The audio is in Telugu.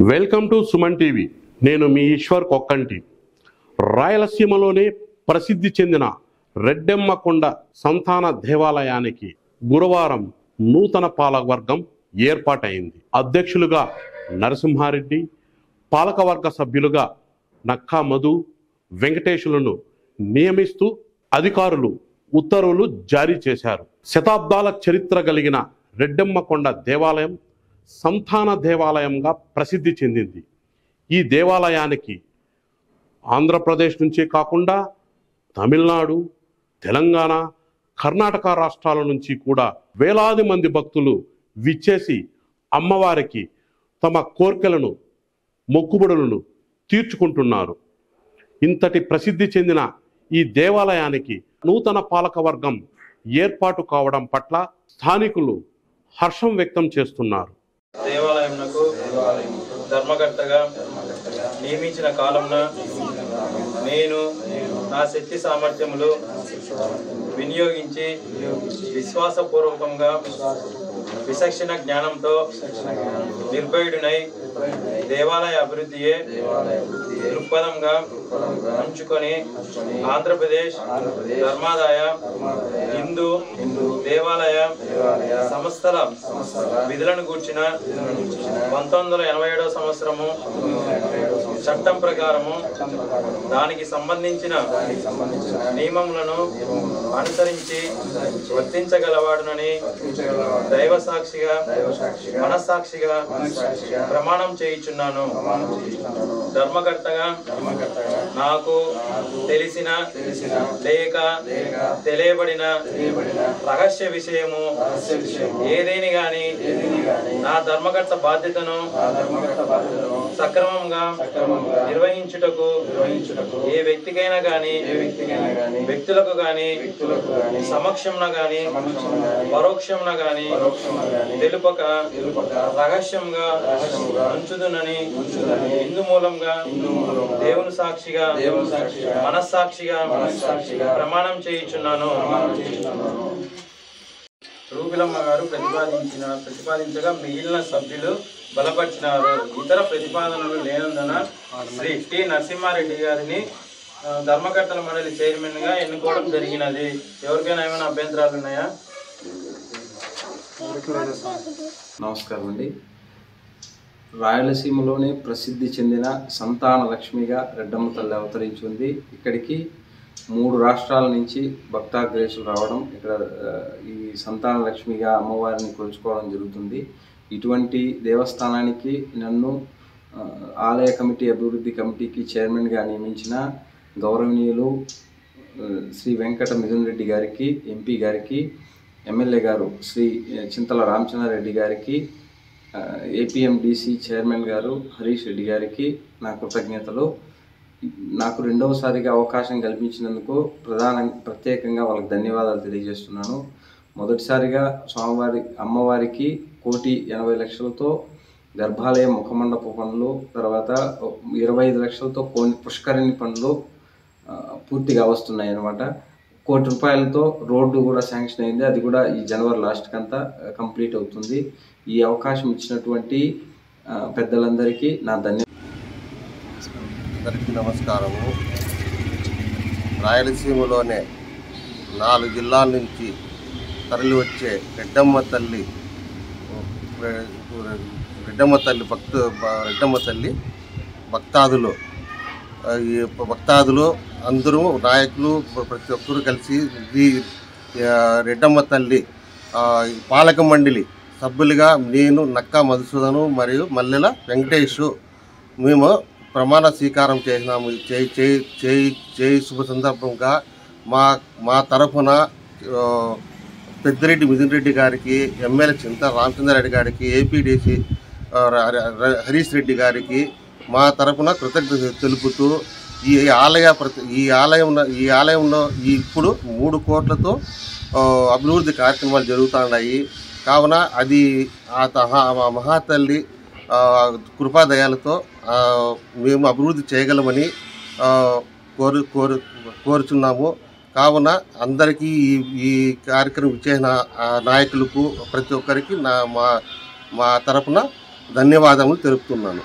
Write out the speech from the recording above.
Welcome to Suman TV. నేను మీ ఈశ్వర్ కొక్కంటి. రాయలసీమలోనే ప్రసిద్ధి చెందిన రెడ్డెమ్మకొండ సంతాన దేవాలయానికి గురువారం నూతన పాలకవర్గం ఏర్పాటైంది. అధ్యక్షులుగా నరసింహారెడ్డి, పాలకవర్గ సభ్యులుగా నక్కా మధు, వెంకటేశులను నియమిస్తూ అధికారులు ఉత్తర్వులు జారీ చేశారు. శతాబ్దాల చరిత్ర కలిగిన రెడ్డెమ్మకొండ దేవాలయం సంతాన దేవాలయంగా ప్రసిద్ధి చెందింది. ఈ దేవాలయానికి ఆంధ్రప్రదేశ్ నుంచే కాకుండా తమిళనాడు, తెలంగాణ, కర్ణాటక రాష్ట్రాల నుంచి కూడా వేలాది మంది భక్తులు విచ్చేసి అమ్మవారికి తమ కోర్కెలను, మొక్కుబడులను తీర్చుకుంటున్నారు. ఇంతటి ప్రసిద్ధి చెందిన ఈ దేవాలయానికి నూతన పాలకవర్గం ఏర్పాటు కావడం పట్ల స్థానికులు హర్షం వ్యక్తం చేస్తున్నారు. దేవాలయంకు ధర్మకర్తగా నియమించిన కాలంన నేను నా శక్తి సామర్థ్యములు వినియోగించి విశ్వాసపూర్వకంగా విచక్షణ జ్ఞానంతో నిర్భయుడినై దేవాలయ అభివృద్ధియే దృక్పథంగా ఉంచుకొని ఆంధ్రప్రదేశ్ ధర్మాదాయ హిందూ దేవాలయ సంస్థల విధులను గూర్చిన 1987 సంవత్సరము చట్టం ప్రకారము దానికి సంబంధించిన నియమములను అనుసరించి వర్తించగలవాడునని దైవ సాక్షిగా మనస్సాక్షిగా ప్రమాణం చేయుచున్నాను. ధర్మకర్తగా నాకు తెలిసిన లేక తెలియబడిన రహస్య విషయము ఏదేని గాని నా ధర్మకర్త బాధ్యతను సక్రమంగా నిర్వహించుటకు ఏ వ్యక్తికైనా గాని వ్యక్తులకు గాని సమక్షంన గాని పరోక్షంన గాని తెలుపక రహస్యంగా ఉంచుదునని హిందూ మూలంగా దేవుని సాక్షిగా మనస్సాక్షిగా ప్రమాణం చేయుచున్నాను. రూపిలమ్మ గారు ప్రతిపాదించగా మిగిలిన సభ్యులు బలపరిచినారు. ఇతర ప్రతిపాదనలు లేనందున శ్రీ టి నరసింహారెడ్డి గారిని ధర్మకర్తల మండలి చైర్మన్ గా ఎన్నుకోవడం జరిగినది. ఎవరికైనా ఏమైనా అభ్యంతరాలు ఉన్నాయా? నమస్కారం అండి. రాయలసీమలోనే ప్రసిద్ధి చెందిన సంతాన లక్ష్మిగా రెడ్డమ్మ తల్లి అవతరించి ఇక్కడికి 3 రాష్ట్రాల నుంచి భక్తాగ్రేసులు రావడం, ఇక్కడ ఈ సంతాన లక్ష్మిగా అమ్మవారిని కొలుచుకోవడం జరుగుతుంది. ఇటువంటి దేవస్థానానికి నన్ను ఆలయ కమిటీ అభివృద్ధి కమిటీకి చైర్మన్గా నియమించిన గౌరవనీయులు శ్రీ వెంకట మిథున్ రెడ్డి గారికి, ఎంపీ గారికి, ఎమ్మెల్యే గారు శ్రీ చింతల రామచంద్రారెడ్డి గారికి, ఏపీఎండిసి చైర్మన్ గారు హరీష్ రెడ్డి గారికి నా కృతజ్ఞతలు. నాకు రెండవసారిగా అవకాశం కల్పించినందుకు ప్రత్యేకంగా వాళ్ళకి ధన్యవాదాలు తెలియజేస్తున్నాను. మొదటిసారిగా అమ్మవారికి 1,80,00,000తో గర్భాలయం ముఖమండప పనులు, తర్వాత 25 లక్షలతో పుష్కరిణి పనులు పూర్తిగా వస్తున్నాయి అన్నమాట. 1 కోటి రూపాయలతో రోడ్డు కూడా శాంక్షన్ అయింది. అది కూడా ఈ జనవరి లాస్ట్కి అంతా కంప్లీట్ అవుతుంది. ఈ అవకాశం ఇచ్చినటువంటి పెద్దలందరికీ నా అందరికీ నమస్కారము. రాయలసీమలోనే 4 జిల్లాల నుంచి తరలి వచ్చే రెడ్డమ్మ తల్లి భక్తాదులు అందరూ నాయకులు ప్రతి ఒక్కరు కలిసి ఈ రెడ్డమ్మ తల్లి పాలక మండలి సభ్యులుగా నేను నక్కా మధుసూదను మరియు మల్లెల వెంకటేష్ మేము ప్రమాణ స్వీకారం చేసినాము. చేయి శుభ సందర్భంగా మా తరఫున పెద్దిరెడ్డి మిథున్ రెడ్డి గారికి, ఎమ్మెల్యే చింత రామచంద్రారెడ్డి గారికి, ఏపీడీసీ హరీష్ రెడ్డి గారికి మా తరఫున కృతజ్ఞత తెలుపుతూ ఈ ఆలయంలో ఇప్పుడు 3 కోట్లతో అభివృద్ధి కార్యక్రమాలు జరుగుతున్నాయి. కావున అది ఆ మహాతల్లి కృపాదయాలతో మేము అభివృద్ధి చేయగలమని కోరుచున్నాము. కావున అందరికీ ఈ కార్యక్రమం ఇచ్చేసిన నాయకులకు ప్రతి ఒక్కరికి మా తరపున ధన్యవాదములు తెలుపుతున్నాను.